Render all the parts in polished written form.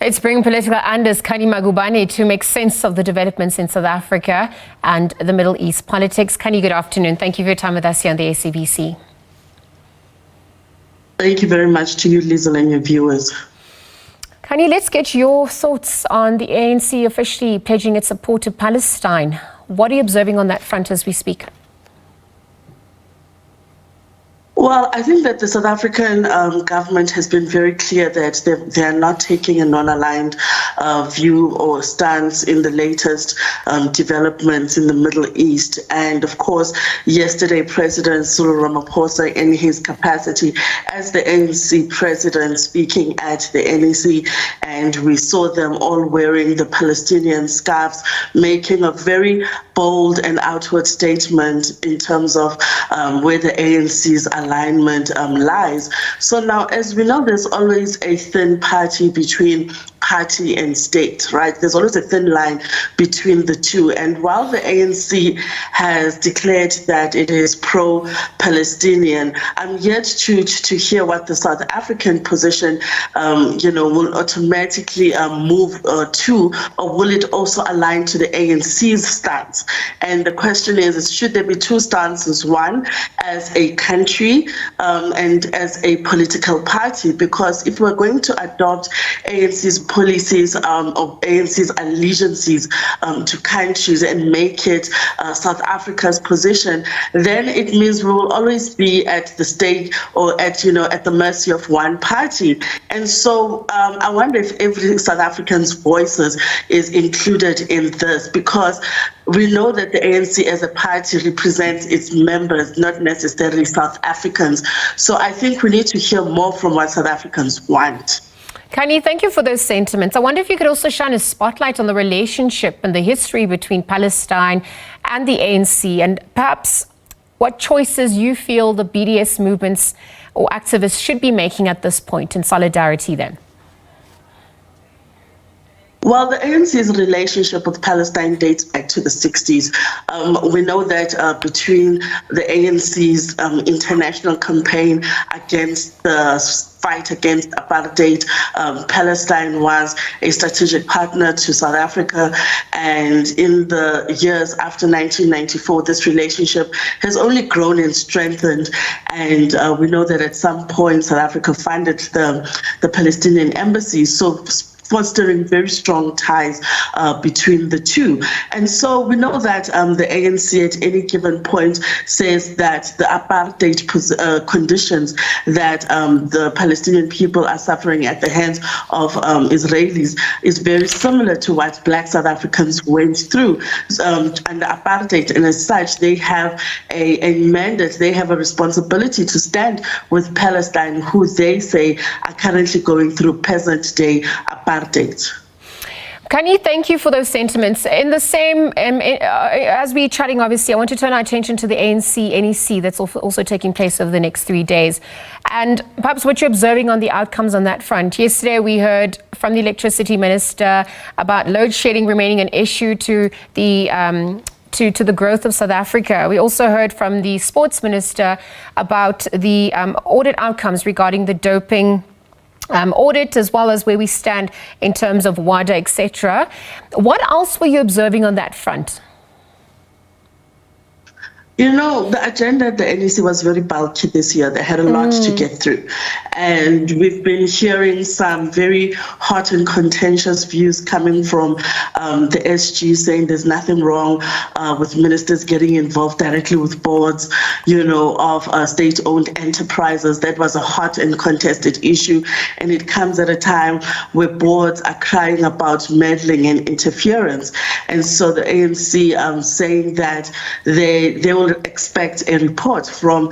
It's bringing Political Analyst Khanyi Magubane to make sense of the developments in South Africa and the Middle East politics. Khanyi, good afternoon. Thank you for your time with us here on the SABC. Thank you very much to you, Lizel, and your viewers. Khanyi, let's get your thoughts on the ANC officially pledging its support to Palestine. What are you observing on that front as we speak? Well, I think that the South African government has been very clear that they are not taking a non-aligned view or stance in the latest developments in the Middle East. And of course, yesterday, President Cyril Ramaphosa, in his capacity as the ANC president, speaking at the NEC, and we saw them all wearing the Palestinian scarves, making a very bold and outward statement in terms of where the ANC's alignment lies. So now, as we know, there's always a thin party between party and state, right? There's always a thin line between the two. And while the ANC has declared that it is pro-Palestinian, I'm yet to hear what the South African position, will automatically move to, or will it also align to the ANC's stance? And the question is, should there be two stances, one as a country and as a political party? Because if we're going to adopt ANC's policies or ANC's allegiances to countries and make it South Africa's position, then it means we will always be at the stage or at the mercy of one party. And so I wonder if every South African's voices is included in this, because we know that the ANC as a party represents its members, not necessarily South Africans. So I think we need to hear more from what South Africans want. Khanyi, thank you for those sentiments. I wonder if you could also shine a spotlight on the relationship and the history between Palestine and the ANC, and perhaps what choices you feel the BDS movements or activists should be making at this point in solidarity then. Well, the ANC's relationship with Palestine dates back to the 60s. We know that between the ANC's international campaign against the fight against apartheid, Palestine was a strategic partner to South Africa. And in the years after 1994, this relationship has only grown and strengthened. And we know that at some point, South Africa funded the Palestinian embassy. So fostering very strong ties between the two. And so we know that the ANC at any given point says that the apartheid conditions that the Palestinian people are suffering at the hands of Israelis is very similar to what Black South Africans went through under apartheid. And as such, they have a mandate, they have a responsibility to stand with Palestine, who they say are currently going through present-day apartheid. Khanyi, thank you for those sentiments. In the same, as we're chatting, obviously, I want to turn our attention to the ANC NEC that's also taking place over the next 3 days. And perhaps what you're observing on the outcomes on that front. Yesterday, we heard from the electricity minister about load shedding remaining an issue to the to the growth of South Africa. We also heard from the sports minister about the audit outcomes regarding the doping audit, as well as where we stand in terms of WADA, etc. What else were you observing on that front? The agenda at the NEC was very bulky this year. They had a lot to get through. And we've been hearing some very hot and contentious views coming from the SG, saying there's nothing wrong with ministers getting involved directly with boards, of state-owned enterprises. That was a hot and contested issue. And it comes at a time where boards are crying about meddling and interference. And so the ANC saying that they will expect a report from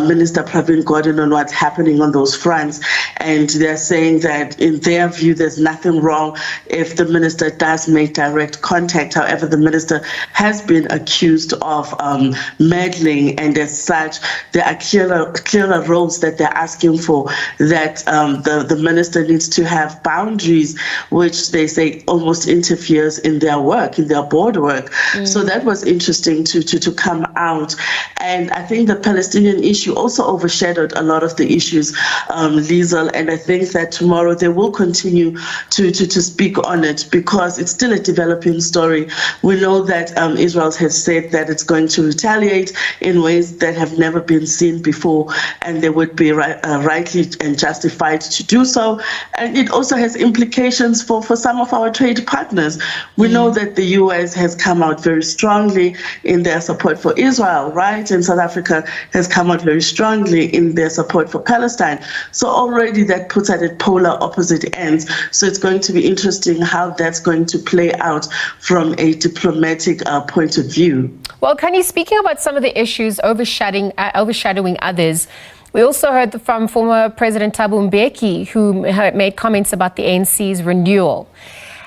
Minister Pravin Gordhan on what's happening on those fronts. And they're saying that in their view, there's nothing wrong if the minister does make direct contact. However, the minister has been accused of meddling, and as such, there are clearer roles that they're asking for, that the minister needs to have boundaries, which they say almost interferes in their work, in their board work. So that was interesting to come out out. And I think the Palestinian issue also overshadowed a lot of the issues, Liesl, and I think that tomorrow they will continue to speak on it because it's still a developing story. We know that Israel has said that it's going to retaliate in ways that have never been seen before, and they would be rightly and justified to do so. And it also has implications for some of our trade partners. We know that the US has come out very strongly in their support for Israel, right? And South Africa has come out very strongly in their support for Palestine. So already that puts at it polar opposite ends. So it's going to be interesting how that's going to play out from a diplomatic point of view. Well, Khanyi, speaking about some of the issues overshadowing others, we also heard from former President Thabo Mbeki, who made comments about the ANC's renewal.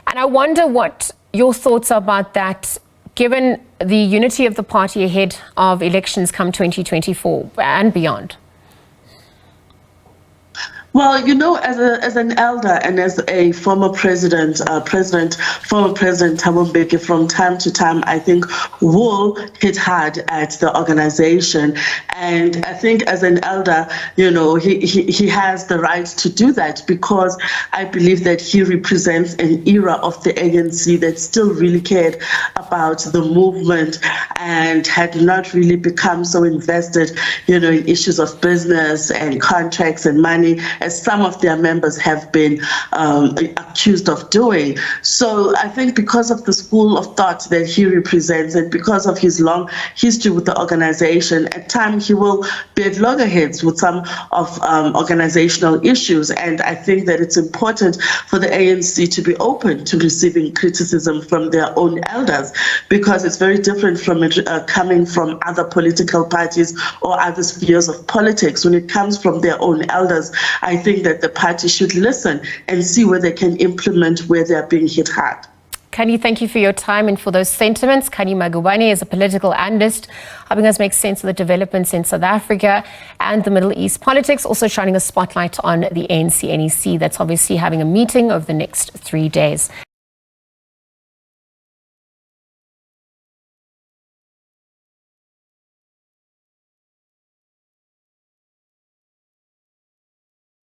And I wonder what your thoughts are about that, given the unity of the party ahead of elections come 2024 and beyond. Well, you know, as an elder and as a former president, former President Thabo Mbeki, from time to time, I think will hit hard at the organization. And I think as an elder, you know, he has the right to do that because I believe that he represents an era of the ANC that still really cared about the movement and had not really become so invested, you know, in issues of business and contracts and money, as some of their members have been accused of doing. So I think because of the school of thought that he represents and because of his long history with the organization, at times he will be at loggerheads with some of organizational issues. And I think that it's important for the ANC to be open to receiving criticism from their own elders, because it's very different from it coming from other political parties or other spheres of politics. When it comes from their own elders, I think that the party should listen and see where they can implement where they're being hit hard. Khanyi, thank you for your time and for those sentiments. Khanyi Magubane is a political analyst, helping us make sense of the developments in South Africa and the Middle East politics, also shining a spotlight on the ANC NEC that's obviously having a meeting over the next 3 days.